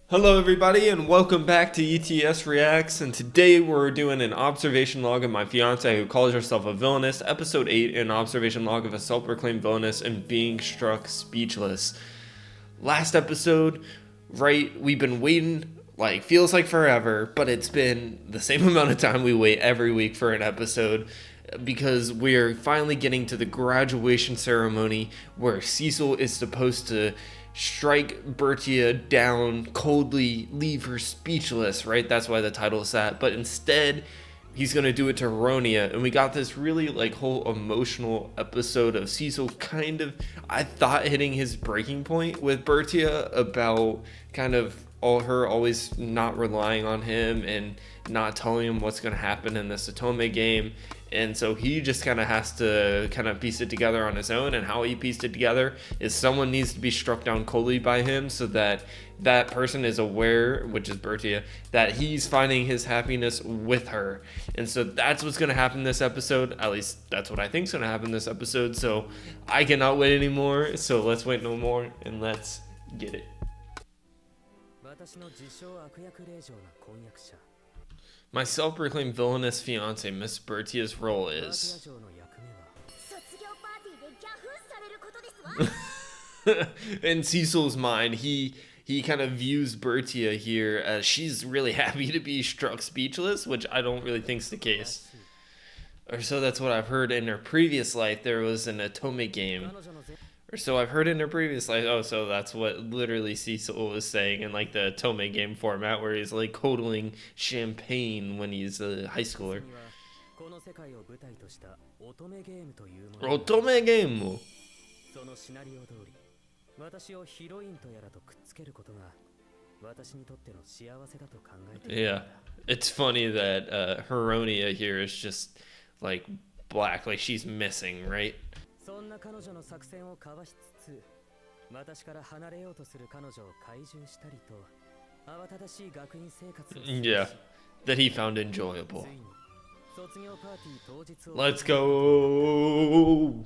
Hello everybody and welcome back to ETS Reacts, and today we're doing an observation log of my fiance who calls herself a villainess, episode 8, an observation log of a self-proclaimed villainess and being struck speechless. Last episode, right, we've been waiting, like, feels like forever, but it's been the same amount of time we wait every week for an episode because we're finally getting to the graduation ceremony where Cecil is supposed to strike Bertia down coldly, leave her speechless, right? That's why the title is that. But instead, he's gonna do it to Ronia, and we got this really like whole emotional episode of Cecil kind of, I thought, hitting his breaking point with Bertia about kind of all her always not relying on him and not telling him what's gonna happen in this Otome game. And so he just kind of has to kind of piece it together on his own, and how he pieced it together is someone needs to be struck down coldly by him so that that person is aware, which is Bertia, that he's finding his happiness with her. And so that's what's going to happen this episode. At least that's what I think is going to happen this episode. So I cannot wait anymore. So let's wait no more and let's get it. My self-proclaimed villainous fiance, Miss Bertia's role is... In Cecil's mind, he kind of views Bertia here as she's really happy to be struck speechless, which I don't really think is the case. Or so that's what I've heard. In her previous life, there was an Otome game. Or so I've heard in her previous life. Oh, so that's what literally Cecil was saying in like the Otome game format, where he's like codling champagne when he's a high schooler. Otome game. Yeah, it's funny that Heronia here is just like black, like she's missing, right? Yeah, that he found enjoyable. Let's go.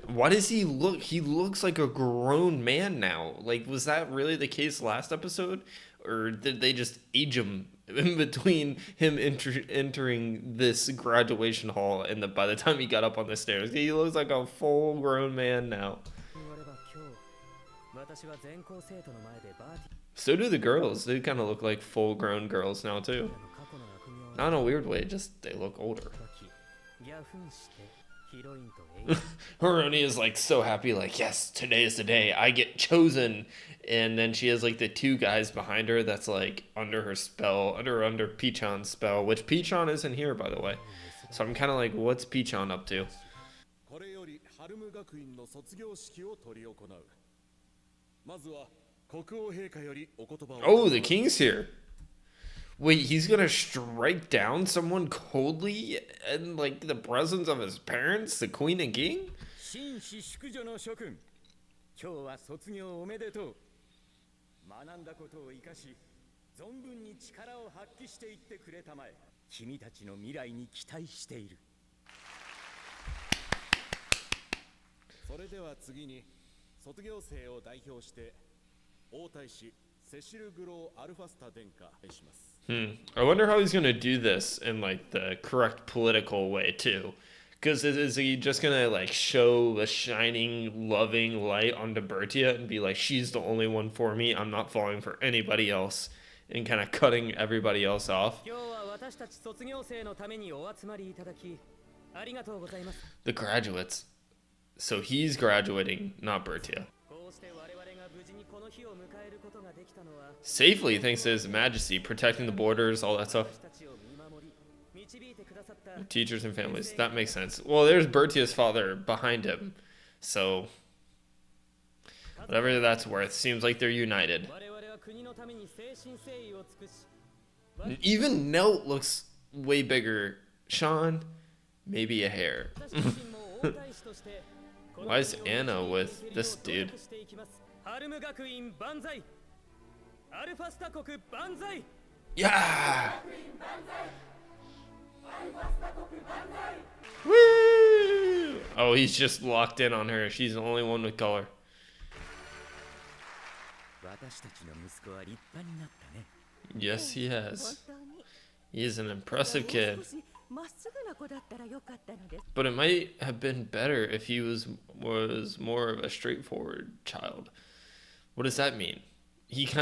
Why does he look? He looks like a grown man now. Like, was that really the case last episode? Or did they just age him in between him entering this graduation hall and by the time he got up on the stairs? He looks like a full grown man now. So do the girls. They kind of look like full grown girls now too. Not in a weird way, just they look older. Haroni is like so happy, like, yes, today is the day I get chosen. And then she has like the two guys behind her that's like under her spell, under Pichon's spell, which Pichon isn't here, by the way. So I'm kind of like, what's Pichon up to? Oh, the king's here. Wait, he's gonna strike down someone coldly in like the presence of his parents, the queen and king? I wonder how he's gonna do this in like the correct political way too. Because is he just gonna like show a shining, loving light onto Bertia and be like, she's the only one for me, I'm not falling for anybody else, and kind of cutting everybody else off? The graduates. So he's graduating, not Bertia. Safely, thanks to His Majesty, protecting the borders, all that stuff. Teachers and families. That makes sense. Well, there's Bertia's father behind him. So, whatever that's worth, seems like they're united. Even Nelt looks way bigger. Sean, maybe a hair. Why is Anna with this dude? Yeah! Woo! Oh, he's just locked in on her. She's the only one with color. Yes, he has. He is an impressive kid. But it might have been better if he was more of a straightforward child. What does that mean? He's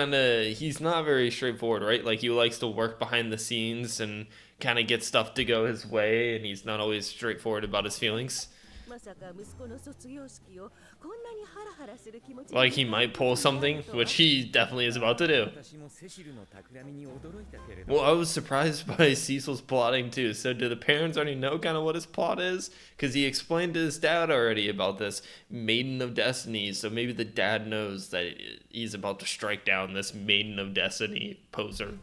not very straightforward, right? Like he likes to work behind the scenes and kind of get stuff to go his way, and he's not always straightforward about his feelings. Like he might pull something, which he definitely is about to do. Well, I was surprised by Cecil's plotting too. So do the parents already know kind of what his plot is? Because he explained to his dad already about this Maiden of Destiny. So maybe the dad knows that he's about to strike down this Maiden of Destiny poser.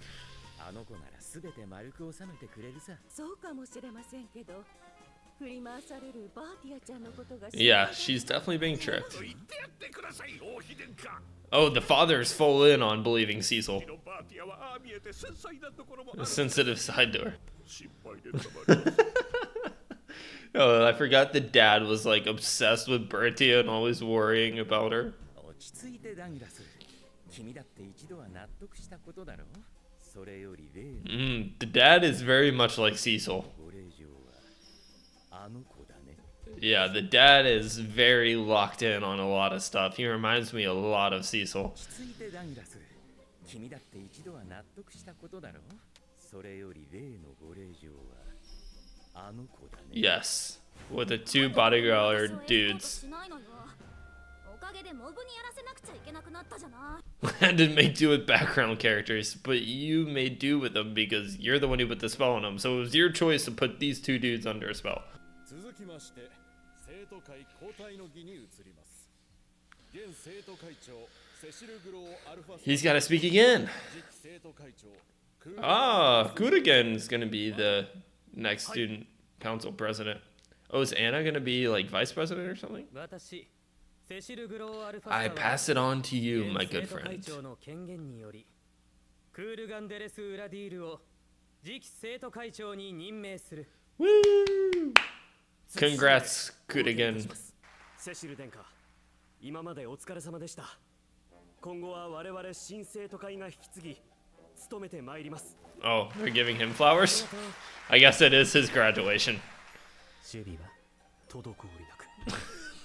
Yeah, she's definitely being tricked. Oh, the father's full in on believing Cecil. A sensitive side to her. Oh, I forgot the dad was like obsessed with Bertia and always worrying about her. The dad is very much like Cecil. Yeah, the dad is very locked in on a lot of stuff. He reminds me a lot of Cecil. Yes, with the two bodyguard dudes. I didn't make do with background characters, but you made do with them because you're the one who put the spell on them. So it was your choice to put these two dudes under a spell. He's got to speak again. Ah, Kudigan is going to be the next student council president. Oh, is Anna going to be like vice president or something? I pass it on to you, my good friend. Woo! Congrats, Kudigan. Oh, they're giving him flowers? I guess it is his graduation.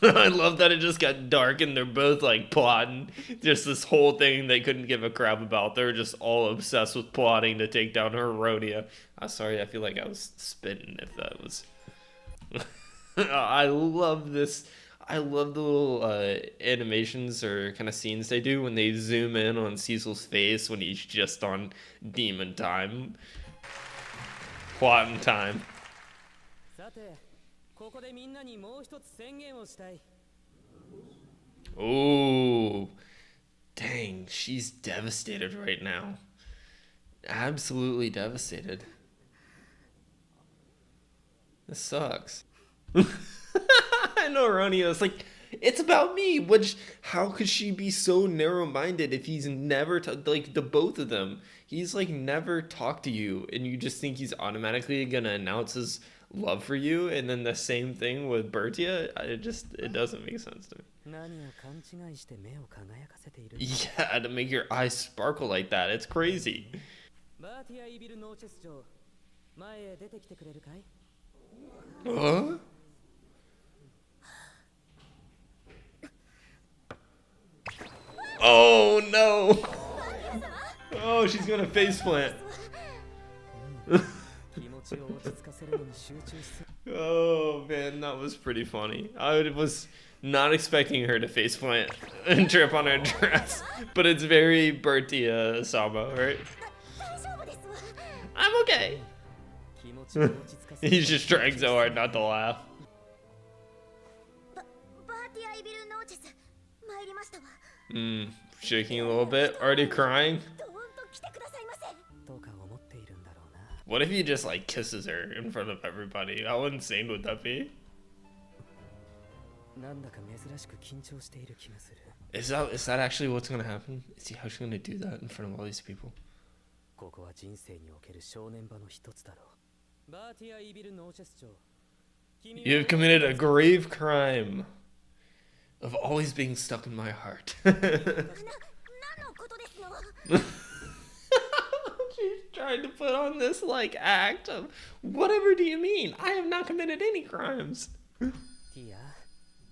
I love that it just got dark and they're both like plotting. Just this whole thing they couldn't give a crap about. They're just all obsessed with plotting to take down Herodia. I'm sorry, I feel like I was spitting if that was... I love this. I love the little animations or kind of scenes they do when they zoom in on Cecil's face when he's just on demon time. Plotting time. Oh, dang, she's devastated right now. Absolutely devastated. This sucks. I know Ronio's like, it's about me. Which, how could she be so narrow-minded if he's never like the both of them? He's like never talked to you, and you just think he's automatically gonna announce his love for you, and then the same thing with Bertia. It doesn't make sense to me. Yeah, to make your eyes sparkle like that, it's crazy. Huh? Oh no! Oh, she's gonna faceplant. Oh man, that was pretty funny. I was not expecting her to faceplant and trip on her dress, but it's very Bertia Sama, right? I'm okay. He's just trying so hard not to laugh. Shaking a little bit, already crying. What if he just like kisses her in front of everybody? How insane would that be? Is that actually what's gonna happen? Is he actually gonna do that in front of all these people? You have committed a grave crime of always being stuck in my heart. She's trying to put on this like act of whatever do you mean? I have not committed any crimes. Tia,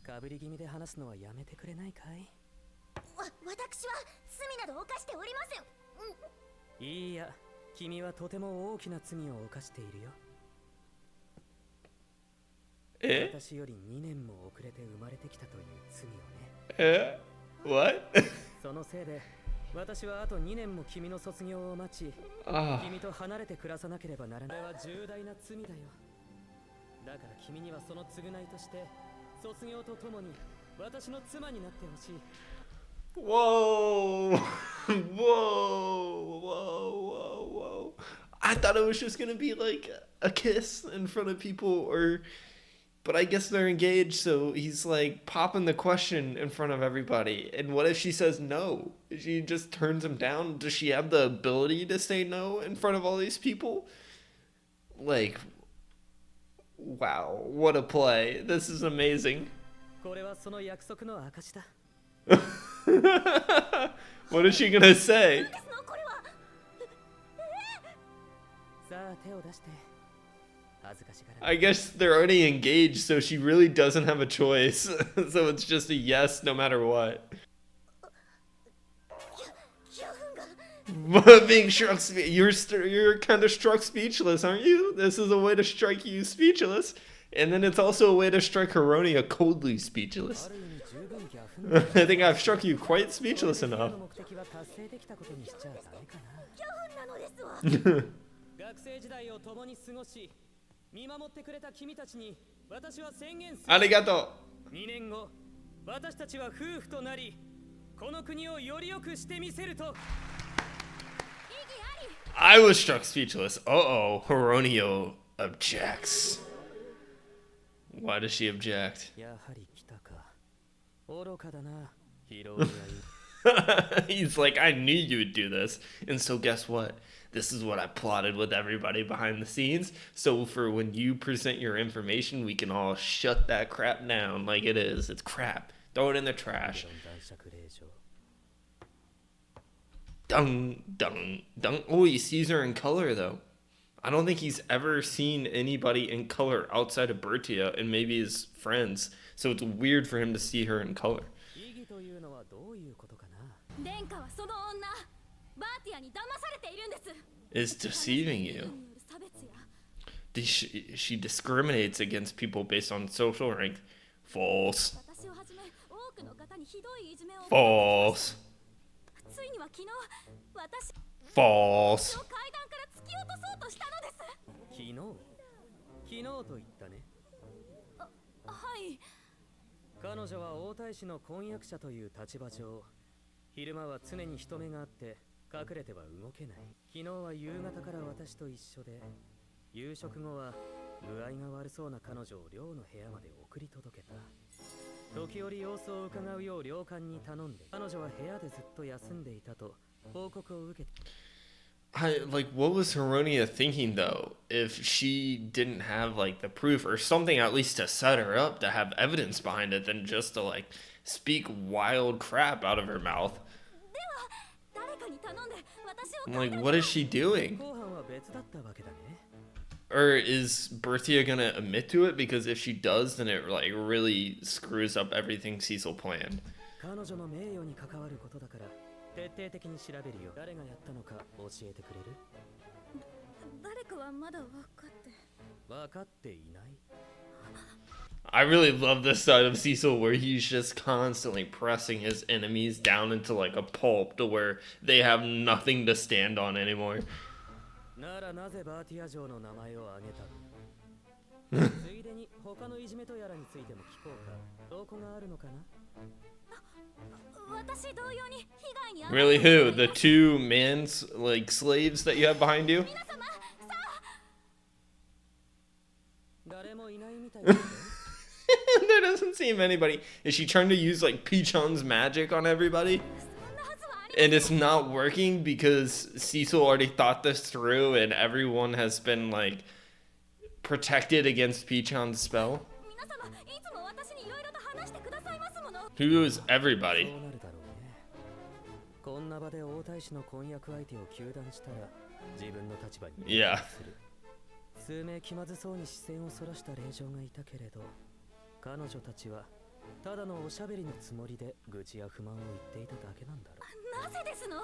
かぶり気味で話すのはやめてくれないかい？私は罪など犯しておりません。いいや、君はとても大きな罪を犯しているよ。私より2年も遅れて生まれてきたという罪をね。What? そのせいで私はあと2年も君の卒業を待ち、君と離れて暮らさなければならない。これは重大な罪だよ。だから君にはその償いとして卒業とともに私の妻になってほしい。Whoa. Whoa. I thought it was just gonna be like a kiss in front of people but I guess they're engaged, so he's like popping the question in front of everybody. And what if she says no? She just turns him down? Does she have the ability to say no in front of all these people? Like, wow, what a play. This is amazing. What is she gonna say? I guess they're already engaged, so she really doesn't have a choice. So it's just a yes no matter what. Being struck, you're kind of struck speechless, aren't you? This is a way to strike you speechless. And then it's also a way to strike Hironia coldly speechless. I think I've struck you quite speechless enough. Arigato. 2年後、私たちは夫婦となり、この国をより良くしてみせると。I was struck speechless. Uh-oh, Hironio objects. Why does she object? He's like, I knew you would do this. And so guess what? This is what I plotted with everybody behind the scenes. So for when you present your information, we can all shut that crap down like it is. It's crap. Throw it in the trash. Dung. Oh, he sees her in color, though. I don't think he's ever seen anybody in color outside of Bertia and maybe his friends. So it's weird for him to see her in color. Is deceiving you. She discriminates against people based on social rank. False. False. False. 彼女は王太子の婚約者という立場上、昼間は常に人目があって隠れては動けない。昨日は夕方から私と一緒で、夕食後は具合が悪そうな彼女を寮の部屋まで送り届けた。時折様子を伺うよう寮官に頼んで、彼女は部屋でずっと休んでいたと報告を受けて。Like, what was Hironia thinking, though, if she didn't have, like, the proof or something at least to set her up, to have evidence behind it, than just to, like, speak wild crap out of her mouth? Like, what is she doing? Or is Berthia gonna admit to it? Because if she does, then it, like, really screws up everything Cecil planned. 徹底的に調べるよ。誰がやったのか教えてくれる？誰かはまだ分かっていない。I really love this side of Cecil where he's just constantly pressing his enemies down into like a pulp to where they have nothing to stand on anymore. ならなぜバーティア城の名前を挙げたの？ついでに他のいじめとやらについても聞こうか。どこがあるのかな？ Really, who? The two men's like slaves that you have behind you? There doesn't seem anybody. Is she trying to use like Pichon's magic on everybody? And it's not working because Cecil already thought this through and everyone has been like protected against Pichon's spell? Who is everybody? こんな場で王太子の婚約相手を糾弾したら自分の立場に Yeah. 数名気まずそうに視線をそらした令嬢がいたけれど、彼女たちはただのおしゃべりのつもりで愚痴や不満を言っていただけなんだろう。なぜですの？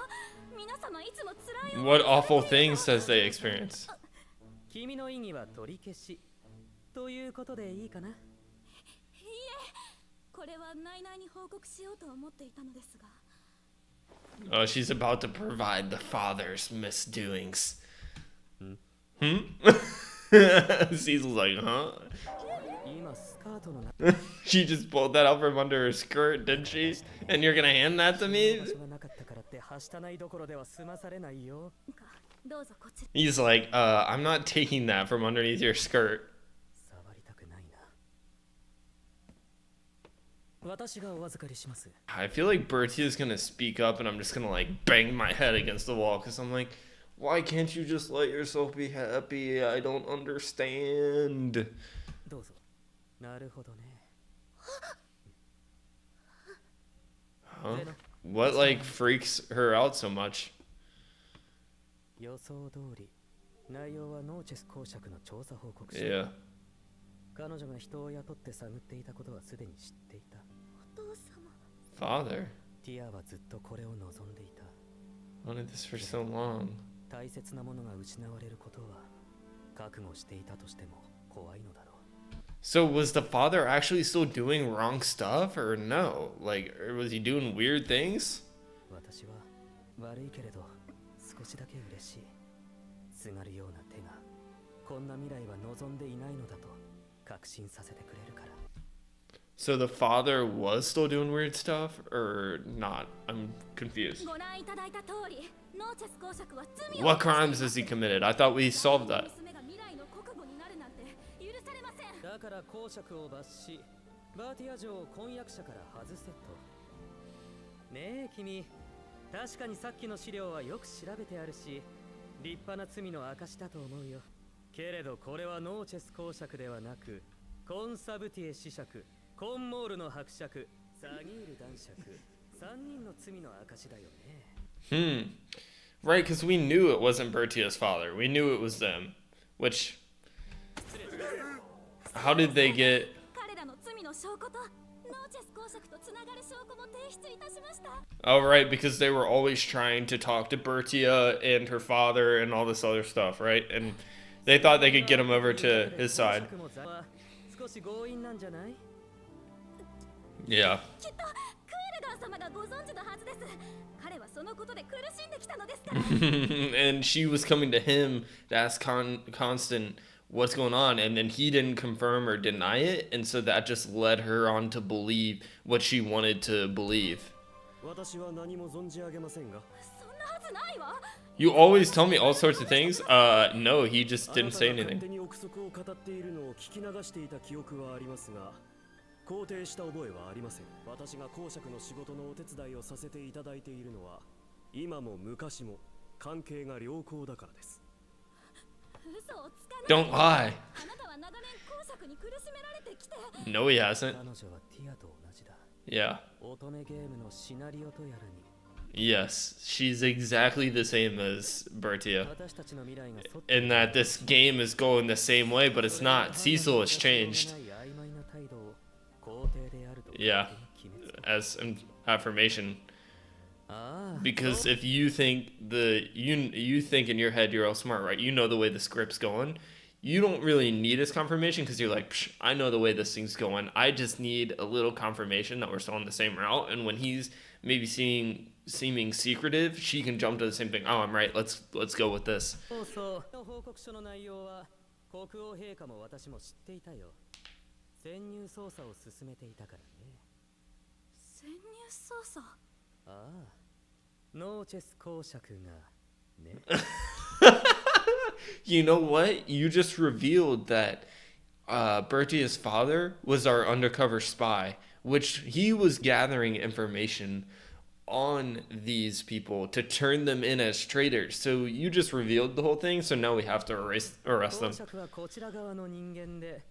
皆様いつも辛い。 What awful things does they experience? 君の意義は取り消しということでいいかな。これは内々に報告しようと思っていたのですが。Oh, she's about to provide the father's misdoings. Cecil's like, huh? 今スカートの She just pulled that out from under her skirt, didn't she? And you're gonna hand that to me? 場所がなかったからってはしたないどころでは済まされないよ。どうぞこちら。 He's like, I'm not taking that from underneath your skirt. 触りたくないな。私がお預かりします。 I feel like Bertia's gonna speak up and I'm just gonna like bang my head against the wall because I'm like, why can't you just let yourself be happy? I don't understand. どうぞ。なるほどね。 Huh? What like freaks her out so much? 予想通り、内容はノーチェス公爵の調査報告書。 Yeah. 彼女が人を雇って探っていたことはすでに知っていた。お父様。 Father? ティアはずっとこれを望んでいた。 Wanted this for so long. 大切なものが失われることは覚悟していたとしても怖いのだろう。 So was the father actually still doing wrong stuff or no? Like, or was he doing weird things? 私は悪いけれど少しだけ嬉しい。すがるような手がこんな未来は望んでいないのだと確信させてくれるから。 So the father was still doing weird stuff or not? I'm confused. ご覧いただいた通り、ノーチェス公爵は罪を。 What crimes has he committed? I thought we solved that. 娘が未来の国母になるなんて許されません。だから公爵を罰し、バーティア城を婚約者から外せと。ねえ君、確かにさっきの資料はよく調べてあるし、立派な罪の証だと思うよ。けれどこれはノーチェス公爵ではなく、コンサブティエ子爵、コンモールの伯爵、サギール男爵、3人の罪の証だよね。 Right, because we knew it wasn't Bertia's father. We knew it was them. Which, how did they get... 彼らの罪の証拠とノーチェス公爵とつながる証拠も提出いたしました。 Oh, right, because they were always trying to talk to Bertia and her father and all this other stuff, right? And they thought they could get him over to his side. 少し強引なんじゃない？ Yeah. きっとクールガー様がご存知のはずです。彼はそのことで苦しんできたのですから。 And she was coming to him to ask Constant what's going on, and then he didn't confirm or deny it, and so that just led her on to believe what she wanted to believe. 私は何も存じ上げませんが。そんなはずないわ。 You always tell me all sorts of things. No, he just didn't say あなたが勝 anything. 手に憶測を語っているのを聞き流していた記憶はありますが、肯定した覚えはありません。私が公爵の仕事のお手伝いをさせていただいているのは、今も昔も関係が良好だからです。嘘をつかない。 Don't lie. あなたは長年公爵に苦しめられてきて。 No, he hasn't. 彼女はティアと同じだ。 Yeah. 乙女ゲームのシナリオとやらに。 Yes, she's exactly the same as Bertia. 私たちの未来が沿って In that this game is going the same way, but it's not. Cecil has changed. 曖昧な態度を肯定であると Yeah. 決めつけ As an affirmation. ああ Because if you think you think in your head you're all smart, right? You know the way the script's going. You don't really need his confirmation because you're like, Psh, I know the way this thing's going. I just need a little confirmation that we're still on the same route. And when he's maybe seeming secretive, she can jump to the same thing. Oh, I'm right. Let's go with this. そうそう。報告書の内容は国王陛下も私も知っていたよ。潜入捜査を進めていたからね。潜入捜査。ああ、ノーチェス公爵がね。You know what? You just revealed that Bertia's father was our undercover spy, which he was gathering information on these people to turn them in as traitors. So you just revealed the whole thing, so now we have to arrest them. 公爵はこちら側の人間で、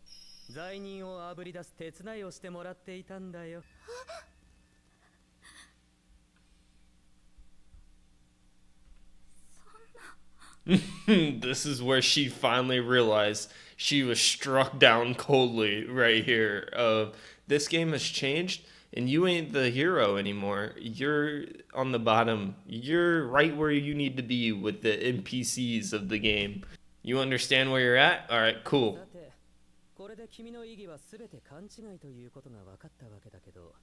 罪人をあぶり出す手伝いをしてもらっていたんだよ。This is where she finally realized she was struck down coldly right here. This game has changed, and you ain't the hero anymore. You're on the bottom. You're right where you need to be with the NPCs of the game. You understand where you're at? All right, cool. さて、これで君の意義は全て勘違いということが分かったわけだけど、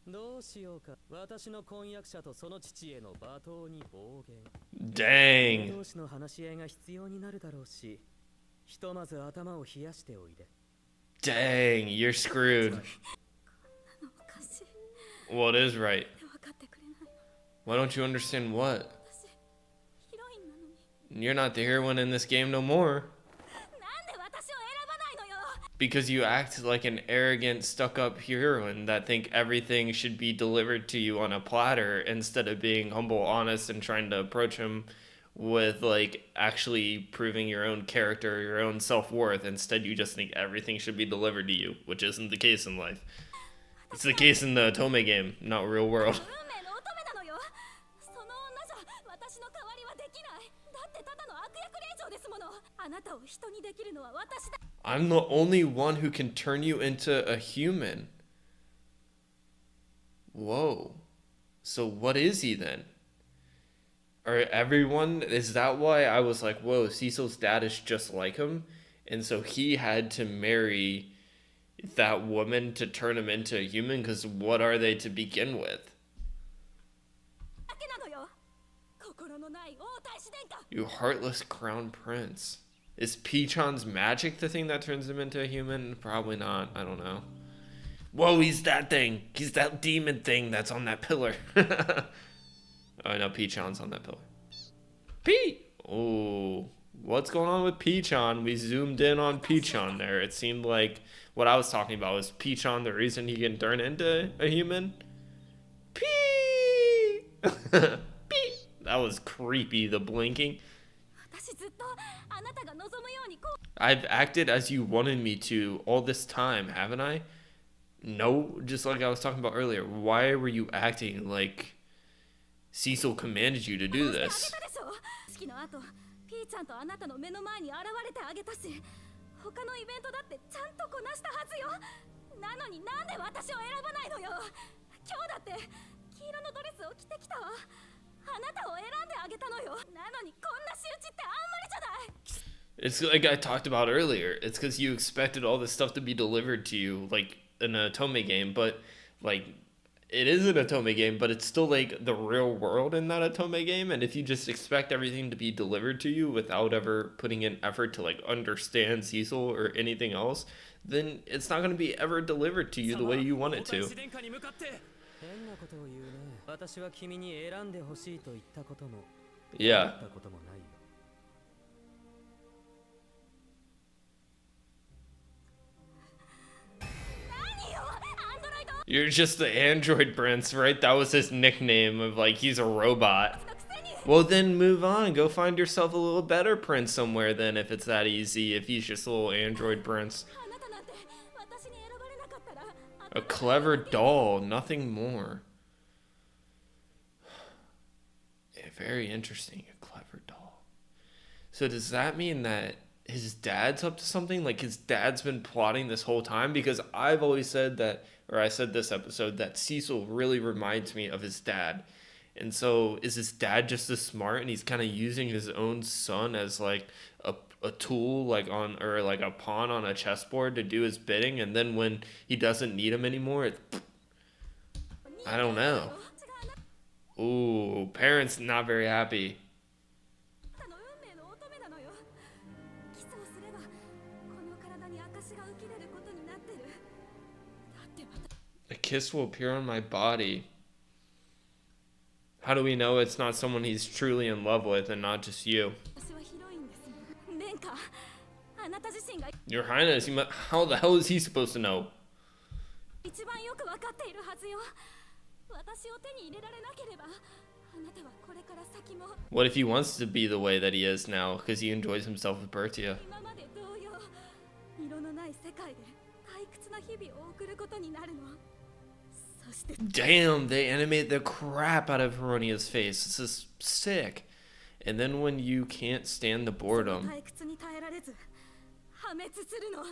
どうしようか。私の婚約者とその父への罵倒に暴言。Dang. 同士の話し合いが必要になるだろうし、ひとまず頭を冷やしておいで。Dang, you're screwed. おかしい。 What is right? 分かってくれないの。 Why don't you understand what? 私、ヒロインなのに。 You're not the heroine in this game no more. なんで私を選ばないのよ。 Because you act like an arrogant, stuck-up heroine that think everything should be delivered to you on a platter instead of being humble, honest, and trying to approach him with, like, actually proving your own character, your own self-worth. Instead, you just think everything should be delivered to you, which isn't the case in life. It's the case in the Otome game, not real world. 運命の乙女なのよ。その女じゃ私の代わりはできない。だってただの悪役令嬢ですもの。あなたを人にできるのは私だ。 I'm the only one who can turn you into a human. Whoa. So what is he then? Or everyone, is that why I was like, whoa, Cecil's dad is just like him? And so he had to marry that woman to turn him into a human? Because what are they to begin with? だけなのよ。心のない王太子殿下。 You heartless crown prince. Is Pichon's magic the thing that turns him into a human? Probably not. I don't know. Whoa, he's that thing. He's that demon thing that's on that pillar. Oh, no, Pichon's on that pillar. Oh, what's going on with Pichon? We zoomed in on Pichon there. It seemed like what I was talking about was Pichon the reason he can turn into a human. That was creepy, the blinking. 私ずっとあなたが望むようにこう。 I've acted as you wanted me to all this time, haven't I? No, just like I was talking about earlier. Why were you acting like Cecil commanded you to do あげ this? たでしょ。式の後、ピーちゃんとあなたの目の前に現れてあげたし、他のイベントだってちゃんとこなしたはずよ。なのになんで私を選ばないのよ。今日だって黄色のドレスを着てきたわ。あなたを選んであげたのよ。なのにこんな仕打ちってあんまりじゃない。 It's like I talked about earlier. It's because you expected all this stuff to be delivered to you, like in an Otome game, but like it is an Otome game, but it's still like the real world in that Otome game. And if you just expect everything to be delivered to you without ever putting in effort to like understand Cecil or anything else, then it's not going to be ever delivered to you the way you want it to. 変なことを言うね。私は君に選んでほしいと言ったことも、 Yeah. 言ったこともないよ。 何よ、アンドロイド You're just the android prince, right? That was his nickname of like he's a robot. のくせに。 Well, then move on. Go find yourself a little better prince somewhere then if it's that easy, if he's just a little android prince. あなたなんて私に選ばれなかったら。 A clever doll, nothing more. Yeah, very interesting, a clever doll. So does that mean that his dad's up to something? Like his dad's been plotting this whole time? Because I've always said that, or I said this episode, that Cecil really reminds me of his dad. And so is his dad just as smart and he's kind of using his own son as like a tool, like on, or like a pawn on a chessboard to do his bidding, and then when he doesn't need him anymore, I don't know. Ooh, parents not very happy. あなたの運命の乙女なのよ。キスをすればこの体に証が浮き出ることになってる。だって私 A kiss will appear on my body. How do we know it's not someone he's truly in love with and not just you? はヒロインですもん。殿下、あなた自身が Your Highness, how the hell is he supposed to know? 一番よくわかっているはずよ。私を手に入れられなければ、あなたはこれから先も What if he wants to be the way that he is now because he enjoys himself with Bertia? 今まで同様、色のない世界で退屈な日々を送ることになるの。そして Damn, they animate the crap out of Heronia's face. This is sick. And then when you can't stand the boredom. 退屈に耐えられず破滅するの。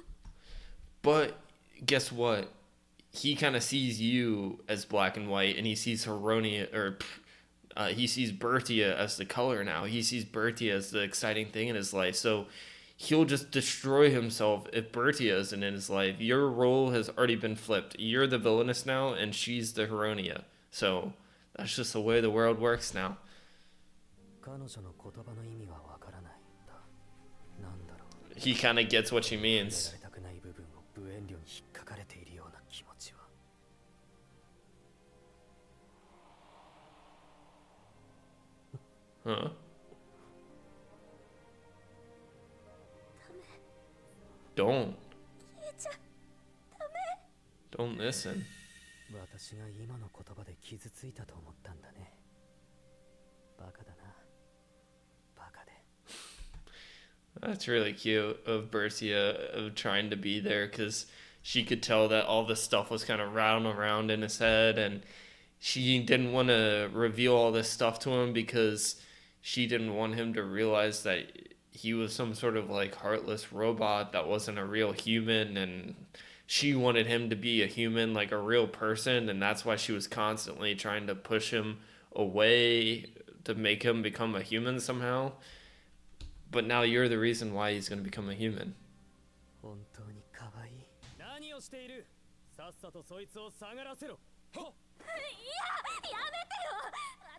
But guess what? He kind of sees you as black and white, and he sees Heronia, or he sees Bertia as the color now. He sees Bertia as the exciting thing in his life. So he'll just destroy himself if Bertia isn't in his life. Your role has already been flipped. You're the villainess now, and she's the Heronia. So that's just the way the world works now. 彼女の言葉の意味はわからないんだ。なんだろう。 He kind of gets what she 入れ means. られたくない部分を無遠慮に引っかかれているような気持ちは。Huh? ダメ。 Don't. 消えちゃダメ。 Don't listen. 私が今の言葉で傷ついたと思ったんだね。バカだな。バカで。 That's really cute of Bertia of trying to be there because she could tell that all this stuff was kind of rattling around in his head, and she didn't want to reveal all this stuff to him because she didn't want him to realize that he was some sort of like heartless robot that wasn't a real human, and she wanted him to be a human, like a real person, and that's why she was constantly trying to push him away to make him become a human somehow. But now you're the reason why he's going to become a human. 本当に可愛い。何をしている？さっさとそいつを下がらせろ。はっ。いや、やめてよ。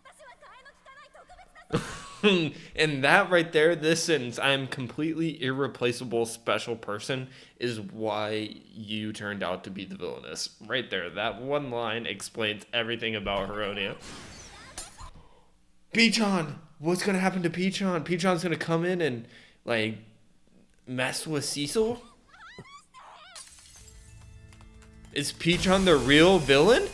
私は替えの利かない特別な。 And that right there, this sentence, I am completely irreplaceable special person, is why you turned out to be the villainess. Right there, that one line explains everything about Heronia. Peachon! What's gonna happen to Peachon? Peachon's gonna come in and, like, mess with Cecil? Is Peachon the real villain?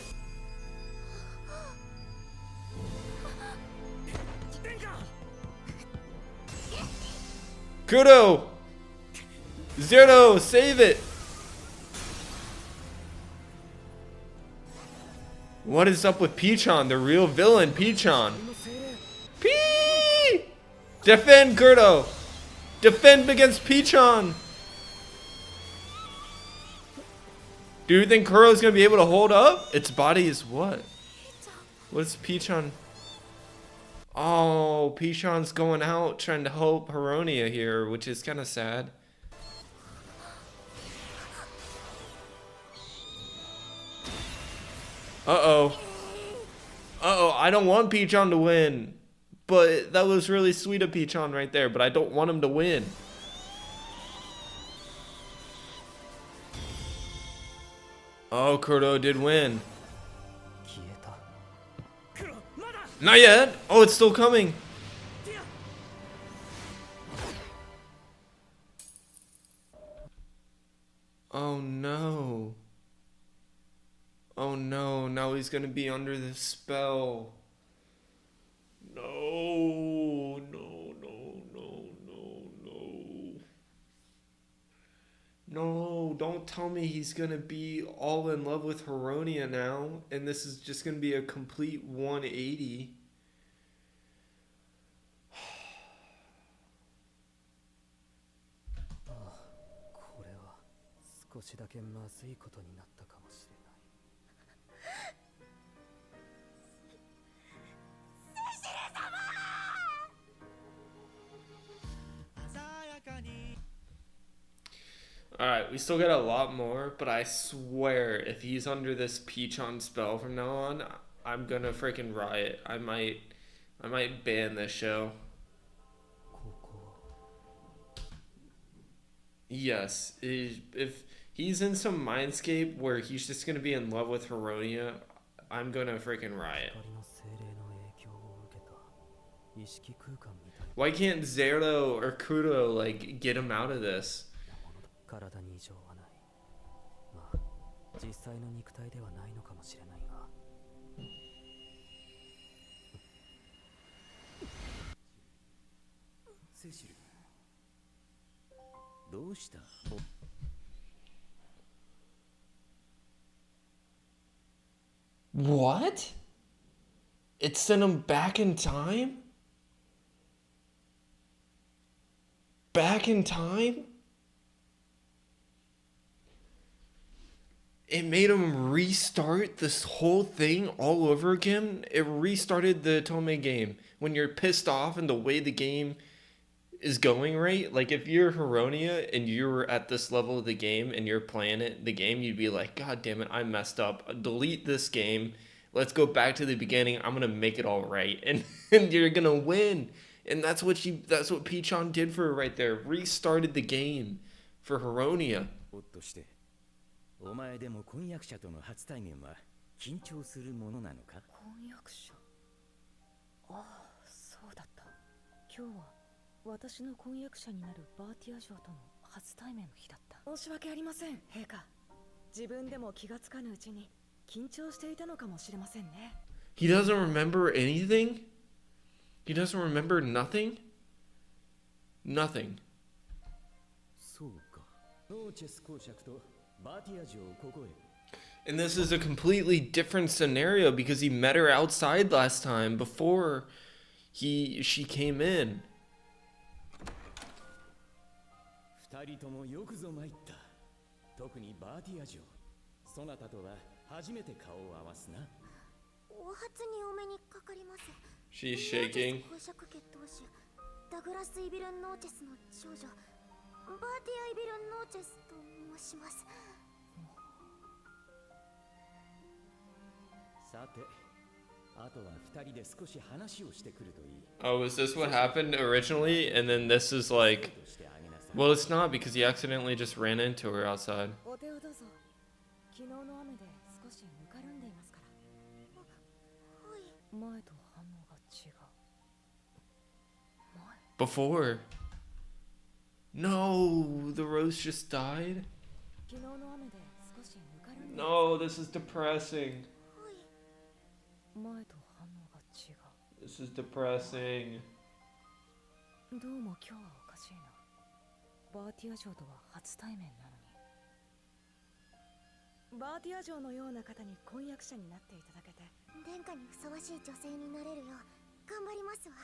Kudo! Zero, save it! What is up with Peachon, the real villain, Peachon? Pee! Defend, Kurdo! Defend against Peachon! Do you think Kuro's gonna be able to hold up? Its body is what? What's Peachon? Oh, Peachon's going out trying to help Heronia here, which is kind of sad. Uh-oh. Uh-oh, I don't want Peachon to win. But that was really sweet of Peachon right there, but I don't want him to win. Oh, Kurdo did win. 消えた。 Not yet. Oh, it's still coming. Oh no. Oh no, now he's gonna be under the spell. No, no, no, no, no, no. No, don't tell me he's gonna be all in love with Heronia now, and this is just gonna be a complete 180. これは少しだけまずいことになったかもしれない。 Alright, we still got a lot more, but I swear if he's under this Peachon spell from now on, I'm gonna freaking riot. I might ban this show. ここ。 Yes, if he's in some mindscape where he's just gonna be in love with Heronia, I'm gonna freaking riot. 光の精霊の影響を受けた意識空間みたい Why can't Zero or Kudo like get him out of this? なものだ。体に異常はない。まあ、実際の肉体ではないのかもしれないが。セシル。どうした？ What? It sent him back in time? back in time? It made him restart this whole thing all over again. It restarted the Otome game. When you're pissed off and the way the game is going, right? Like if you're Hironia and you're at this level of the game and you're playing the game, you'd be like, God damn it, I messed up. Delete this game. Let's go back to the beginning. I'm gonna make it all right. And you're gonna win. And that's what Pichon did for her right there. Restarted the game for Hironia. お前でも婚約者との初対面は緊張するものなのか？婚約者。ああ、そうだった。今日は私の婚約者になるバーティア城との初対面の日だった。申し訳ありません、陛下。自分でも気がつかぬうちに緊張していたのかもしれませんね。He doesn't remember anything? He doesn't remember nothing? Nothing. そうか。ノーチェス公爵と And this is a completely different scenario because he met her outside last time before she came in. 二人ともよくぞ参った。特にバーティア城。そなたとは初めて顔を合わすな。お初にお目にかかります。 She's shaking. 公爵血統種ダグラス・イビルン・ノーチェスの長女バーティア・イビルン・ノーチェスと申します。さて、あとは二人で少し話をしてくるといい。 Oh, is this what happened originally? And then this is like... Well, it's not because he accidentally just ran into her outside. お手をどうぞ。昨日の雨で少しぬかるんでいますから。はい。前と反応が違う。前。 Before. No, the rose just died? 昨日の雨で少しぬかるんで。No, this is depressing. 前と反応が違う。 This is depressing. どうも今日はおかしいな。バーティア城とは初対面なのに。バーティア城のような方に婚約者になっていただけて、殿下にふさわしい女性になれるよう頑張りますわ。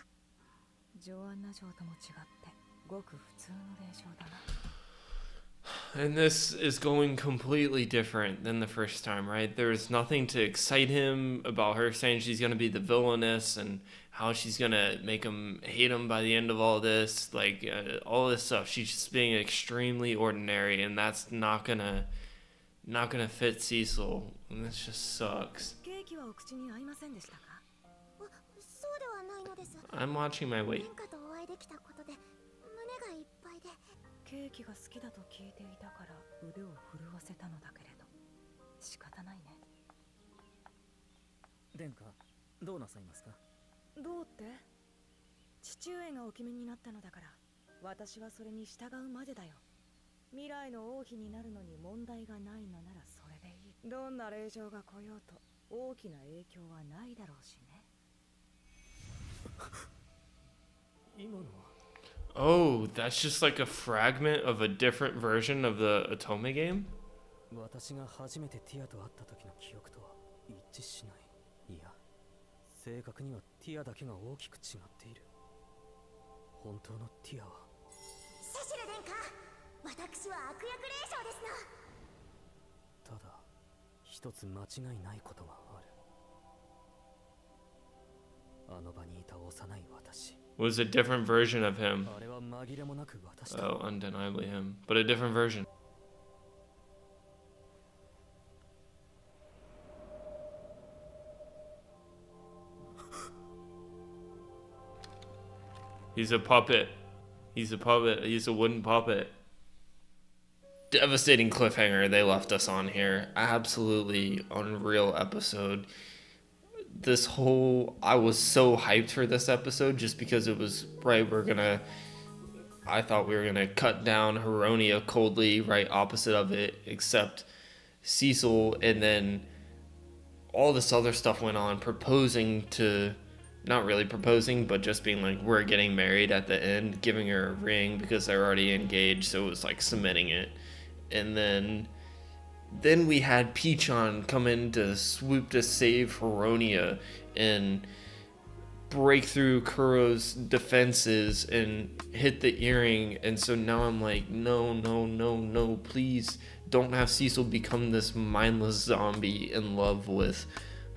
ジョアンナ城とも違ってごく普通の霊場だな。 And this is going completely different than the first time, right? There's nothing to excite him about her saying she's going to be the villainess and how she's going to make him hate him by the end of all this. Like, all this stuff. She's just being extremely ordinary, and that's not gonna fit Cecil. And this just sucks. ケーキはお口に合いませんでしたか？そうではないのです。 I'm watching my weight. 殿下とお会いできたことで胸がいっぱいで。ケーキが好きだと聞いていたから腕を震わせたのだけれど仕方ないね。殿下、どうなさいますか？どうって？父上がお決めになったのだから私はそれに従うまでだよ。未来の王妃になるのに問題がないのならそれでいい。どんな令状が来ようと大きな影響はないだろうしね。今のは Oh, that's just like a fragment of a different version of the Otome game? 私が初めてティアと会った時の記憶とは一致しない。いや、正確にはティアだけが大きく違っている。本当のティアはセシル殿下、私は悪役霊障ですな。ただ一つ間違いないことがある。あの場にいた幼い私。 Was a different version of him. あれは紛れもなく私だ。 Oh, undeniably him. But a different version. He's a puppet. He's a puppet. He's a wooden puppet. Devastating cliffhanger they left us on here. Absolutely unreal episode. I was so hyped for this episode just because it was right. I thought we were gonna cut down Hironia coldly, right opposite of it, except Cecil, and then all this other stuff went on, not really proposing, but just being like, we're getting married at the end, giving her a ring because they're already engaged, so it was like cementing it. And then we had Pichon come in to swoop to save Hironia, and break through Kuro's defenses and hit the earring. And so now I'm like, no, please don't have Cecil become this mindless zombie in love with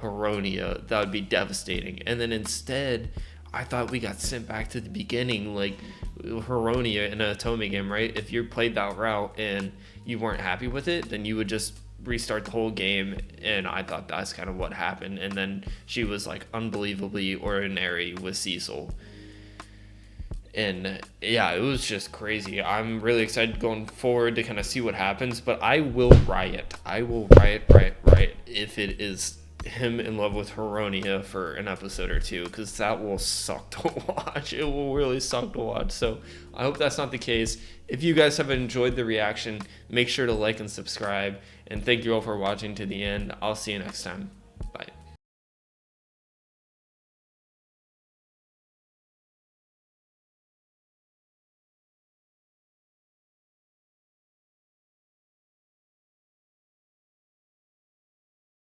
Heronia. That would be devastating. And then instead, I thought we got sent back to the beginning, like Heronia in an Otome game, right? If you played that route and you weren't happy with it, then you would just restart the whole game. And I thought that's kind of what happened. And then she was like unbelievably ordinary with Cecil. And yeah, it was just crazy. I'm really excited going forward to kind of see what happens, but I will riot. I will riot if it is him in love with Heronia for an episode or two, because that will suck to watch. It will really suck to watch. So I hope that's not the case. If you guys have enjoyed the reaction, make sure to like and subscribe, and thank you all for watching to the end. I'll see you next time.